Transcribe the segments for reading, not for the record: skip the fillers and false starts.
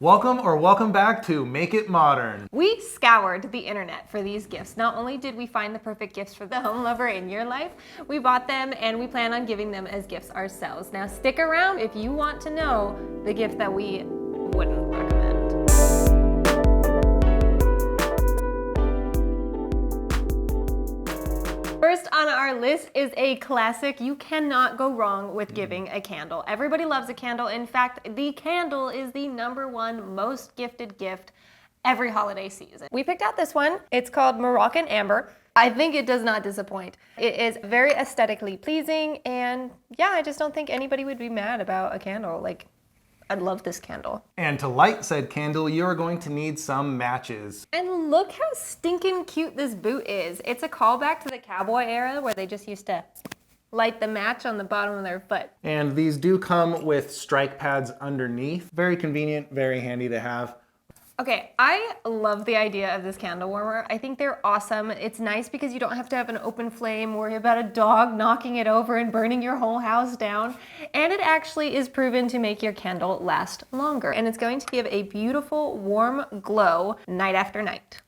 Welcome back to Make It Modern. We scoured the internet for these gifts. Not only did we find the perfect gifts for the home lover in your life, we bought them and we plan on giving them as gifts ourselves. Now stick around if you want to know the gift that we wouldn't recommend. First on our list is a classic. You cannot go wrong with giving a candle. Everybody loves a candle. In fact, the candle is the #1 most gifted gift every holiday season. We picked out this one. It's called Moroccan Amber. I think it does not disappoint. It is very aesthetically pleasing, and yeah, I just don't think anybody would be mad about a candle. I love this candle. And to light said candle, you are going to need some matches. And look how stinking cute this boot is. It's a callback to the cowboy era where they just used to light the match on the bottom of their foot. And these do come with strike pads underneath. Very convenient, very handy to have. Okay, I love the idea of this candle warmer. I think they're awesome. It's nice because you don't have to have an open flame, worry about a dog knocking it over and burning your whole house down. And it actually is proven to make your candle last longer. And it's going to give a beautiful warm glow night after night.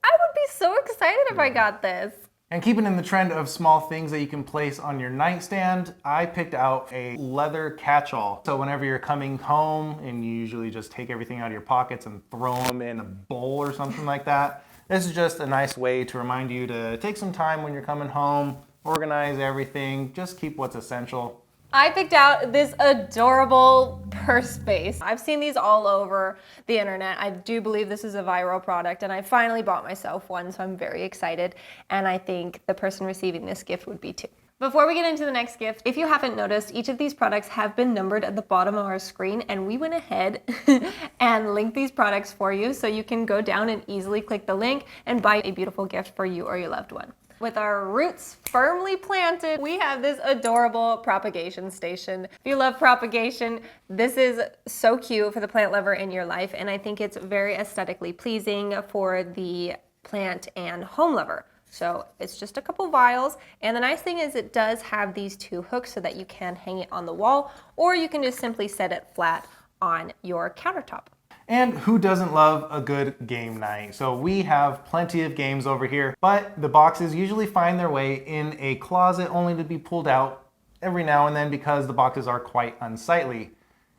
I would be so excited if I got this. And keeping in the trend of small things that you can place on your nightstand, I picked out a leather catch-all. So whenever you're coming home and you usually just take everything out of your pockets and throw them in a bowl or something like that, this is just a nice way to remind you to take some time when you're coming home, organize everything, just keep what's essential. I picked out this adorable purse base. I've seen these all over the internet. I do believe this is a viral product, and I finally bought myself one, so I'm very excited. And I think the person receiving this gift would be too. Before we get into the next gift, if you haven't noticed, each of these products have been numbered at the bottom of our screen, and we went ahead and linked these products for you so you can go down and easily click the link and buy a beautiful gift for you or your loved one. With our roots firmly planted, we have this adorable propagation station. If you love propagation, this is so cute for the plant lover in your life, and I think it's very aesthetically pleasing for the plant and home lover. So it's just a couple vials, and the nice thing is it does have these 2 hooks so that you can hang it on the wall, or you can just simply set it flat on your countertop. And who doesn't love a good game night? So we have plenty of games over here, but the boxes usually find their way in a closet only to be pulled out every now and then because the boxes are quite unsightly.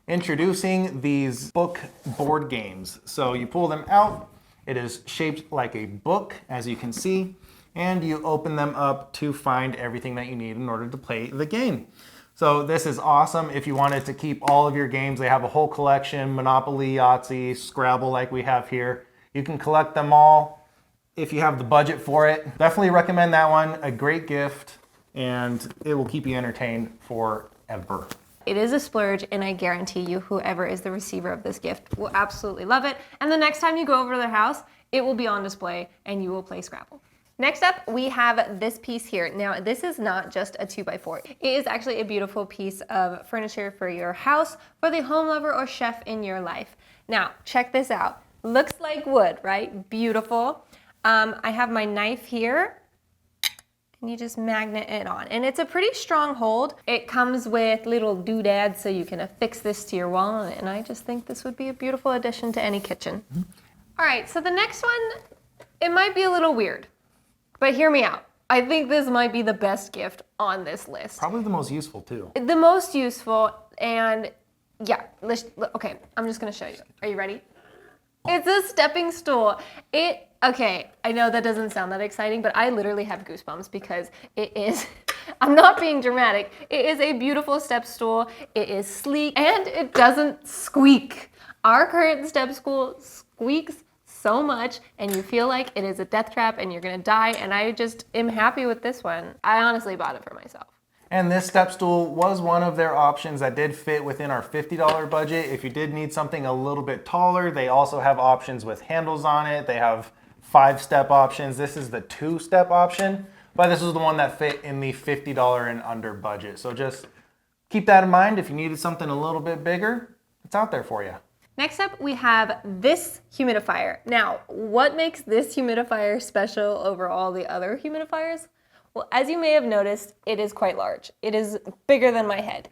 Introducing these book board games. So you pull them out, it is shaped like a book, as you can see, and you open them up to find everything that you need in order to play the game. So this is awesome if you wanted to keep all of your games. They have a whole collection, Monopoly, Yahtzee, Scrabble like we have here. You can collect them all if you have the budget for it. Definitely recommend that one, a great gift, and it will keep you entertained forever. It is a splurge, and I guarantee you whoever is the receiver of this gift will absolutely love it. And the next time you go over to their house, it will be on display and you will play Scrabble. Next up, we have this piece here. Now, this is not just a 2x4. It is actually a beautiful piece of furniture for your house, for the home lover or chef in your life. Now, check this out. Looks like wood, right? Beautiful. I have my knife here, and you just magnet it on. And it's a pretty strong hold. It comes with little doodads so you can affix this to your wall, and I just think this would be a beautiful addition to any kitchen. All right, so the next one, it might be a little weird. But hear me out. I think this might be the best gift on this list. Probably the most useful too. The most useful, and yeah, okay, I'm just gonna show you. Are you ready? It's a stepping stool. Okay, I know that doesn't sound that exciting, but I literally have goosebumps because it is, I'm not being dramatic, it is a beautiful step stool, it is sleek, and it doesn't squeak. Our current step stool squeaks so much, and you feel like it is a death trap and you're gonna die, and I just am happy with this one. I honestly bought it for myself. And this step stool was one of their options that did fit within our $50 budget. If you did need something a little bit taller, they also have options with handles on it. They have 5-step options. This is the 2-step option, but this is the one that fit in the $50 and under budget. So just keep that in mind. If you needed something a little bit bigger, it's out there for you. Next up, we have this humidifier. Now, what makes this humidifier special over all the other humidifiers? Well, as you may have noticed, it is quite large. It is bigger than my head.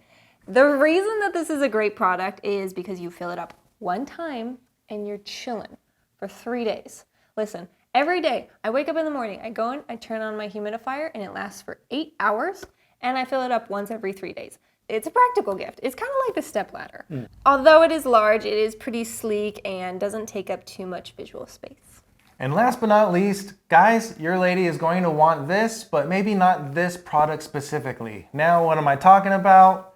The reason that this is a great product is because you fill it up one time and you're chilling for 3 days. Listen, every day I wake up in the morning, I go in, I turn on my humidifier, and it lasts for 8 hours, and I fill it up once every 3 days. It's a practical gift. It's kind of like the stepladder. Although it is large, it is pretty sleek and doesn't take up too much visual space. And last but not least, guys, your lady is going to want this, but maybe not this product specifically. Now, what am I talking about?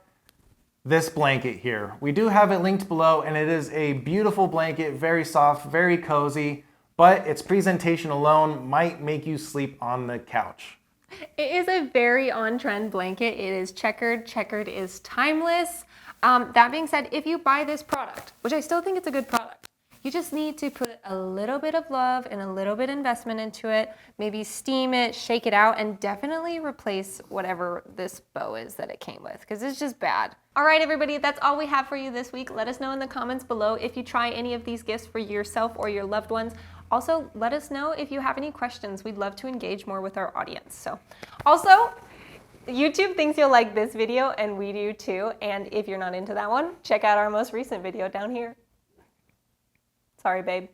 This blanket here. We do have it linked below, and it is a beautiful blanket, very soft, very cozy, but its presentation alone might make you sleep on the couch. It is a very on-trend blanket. It is checkered. Checkered is timeless. That being said, if you buy this product, which I still think it's a good product, you just need to put a little bit of love and a little bit of investment into it. Maybe steam it, shake it out, and definitely replace whatever this bow is that it came with, because it's just bad. All right, everybody, that's all we have for you this week. Let us know in the comments below if you try any of these gifts for yourself or your loved ones. Also, let us know if you have any questions. We'd love to engage more with our audience. So, also, YouTube thinks you'll like this video, and we do too. And if you're not into that one, check out our most recent video down here. Sorry, babe.